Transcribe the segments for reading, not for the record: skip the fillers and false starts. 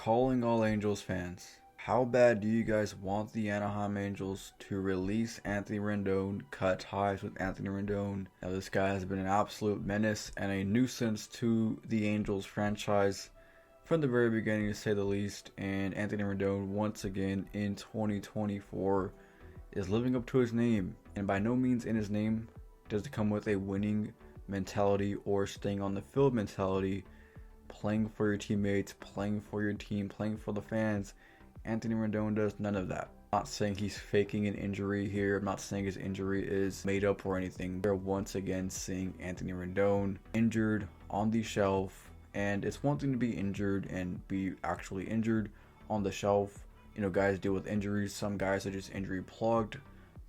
Calling all Angels fans. How bad do you guys want the Anaheim Angels to release Anthony Rendon, cut ties with Anthony Rendon? Now this guy has been an absolute menace and a nuisance to the Angels franchise from the very beginning, to say the least. And Anthony Rendon, once again in 2024, is living up to his name. And by no means in his name does it come with a winning mentality or staying on the field mentality, playing for your teammates, playing for your team, playing for the fans. Anthony Rendon does none of that. I'm not saying he's faking an injury here. I'm not saying his injury is made up or anything. We're once again seeing Anthony Rendon injured on the shelf. And it's one thing to be injured and be actually injured on the shelf. You know, guys deal with injuries. Some guys are just injury plugged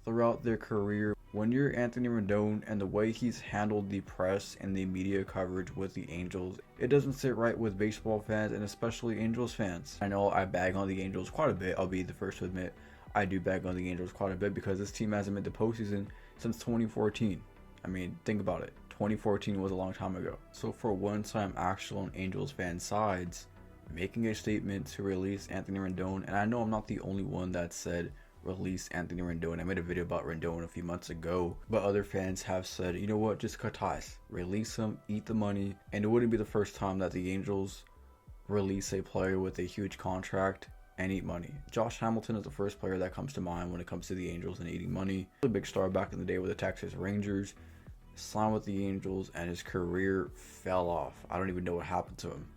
throughout their career. When you're Anthony Rendon and the way he's handled the press and the media coverage with the Angels, it doesn't sit right with baseball fans and especially Angels fans. I know I bag on the Angels quite a bit. I'll be the first to admit I do bag on the Angels quite a bit because this team hasn't made the postseason since 2014. I mean, think about it. 2014 was a long time ago. So for once, I'm actually on Angels fan sides, making a statement to release Anthony Rendon. And I know I'm not the only one that said release Anthony Rendon. I made a video about Rendon a few months ago, but other fans have said, you know what, just cut ties, release him, eat the money. And it wouldn't be the first time that the Angels release a player with a huge contract and eat money. Josh Hamilton is the first player that comes to mind when it comes to the Angels and eating money. A big star back in the day with the Texas Rangers, signed with the Angels and his career fell off. I don't even know what happened to him.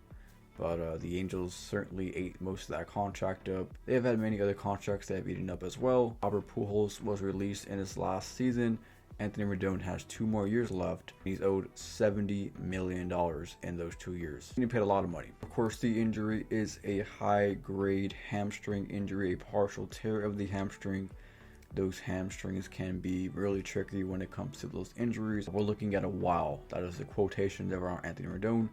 But the Angels certainly ate most of that contract up. They have had many other contracts they have eaten up as well. Albert Pujols was released in his last season. Anthony Rendon has 2 more years left. He's owed $70 million in those 2 years. He paid a lot of money. Of course, the injury is a high-grade hamstring injury, a partial tear of the hamstring. Those hamstrings can be really tricky when it comes to those injuries. We're looking at a while. That is the quotation around Anthony Rendon.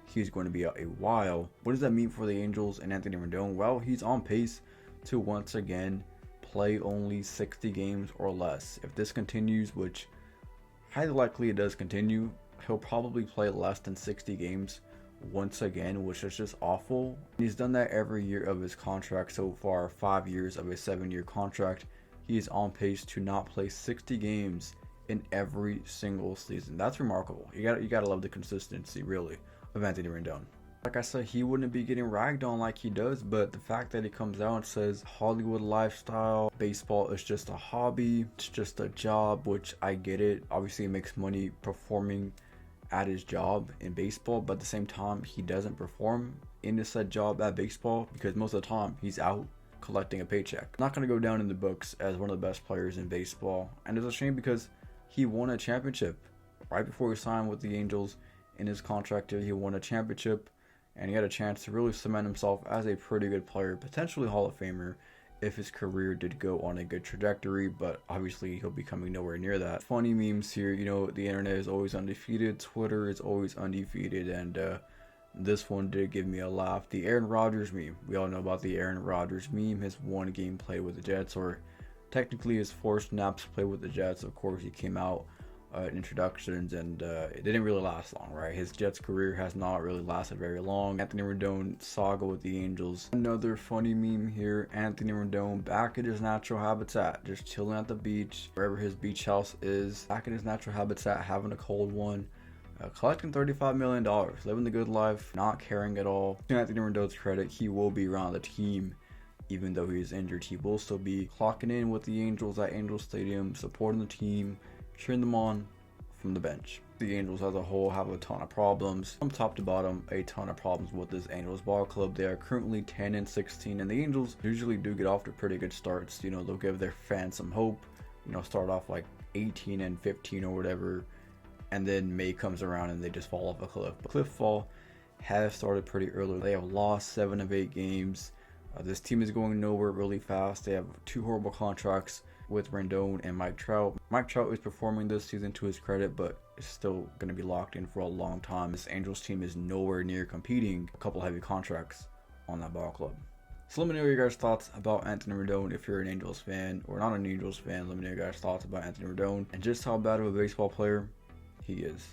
He's going to be out a while. What does that mean for the Angels and Anthony Rendon? Well, he's on pace to once again play only 60 games or less. If this continues, which highly likely it does continue, he'll probably play less than 60 games once again, which is just awful. He's done that every year of his contract so far, 5 years of a 7-year contract. He is on pace to not play 60 games in every single season. That's remarkable. You gotta love the consistency, really, of Anthony Rendon. Like I said, he wouldn't be getting ragged on like he does, but the fact that he comes out and says Hollywood lifestyle, baseball is just a hobby, it's just a job, which I get it. Obviously, he makes money performing at his job in baseball, but at the same time, he doesn't perform in his said job at baseball because most of the time he's out collecting a paycheck. Not going to go down in the books as one of the best players in baseball, and it's a shame because he won a championship right before he signed with the Angels. In his contract year, he won a championship, and he had a chance to really cement himself as a pretty good player, potentially Hall of Famer if his career did go on a good trajectory, but obviously he'll be coming nowhere near that. Funny memes here, you know, the internet is always undefeated, Twitter is always undefeated, and this one did give me a laugh. The Aaron Rodgers meme. We all know about the Aaron Rodgers meme, his one game play with the Jets, or technically his 4 snaps play with the Jets. Of course, he came out in introductions and it didn't really last long, right? His Jets career has not really lasted very long. Anthony Rendon saga with the Angels. Another funny meme here, Anthony Rendon back at his natural habitat, just chilling at the beach, wherever his beach house is, back in his natural habitat, having a cold one. Collecting $35 million, living the good life, not caring at all. To Anthony Rendon's credit, he will be around the team. Even though he is injured, he will still be clocking in with the Angels at Angel Stadium, supporting the team, cheering them on from the bench. The Angels as a whole have a ton of problems. From top to bottom, a ton of problems with this Angels ball club. They are currently 10-16, and the Angels usually do get off to pretty good starts. You know, they'll give their fans some hope. You know, start off like 18-15 or whatever, and then May comes around and they just fall off a cliff. But cliff fall has started pretty early. They have lost 7 of 8 games. This team is going nowhere really fast. They have 2 horrible contracts with Rendon and Mike Trout. Mike Trout is performing this season to his credit, but is still going to be locked in for a long time. This Angels team is nowhere near competing. A couple heavy contracts on that ball club. So let me know your guys' thoughts about Anthony Rendon. If you're an Angels fan or not an Angels fan, let me know your guys' thoughts about Anthony Rendon and just how bad of a baseball player he is.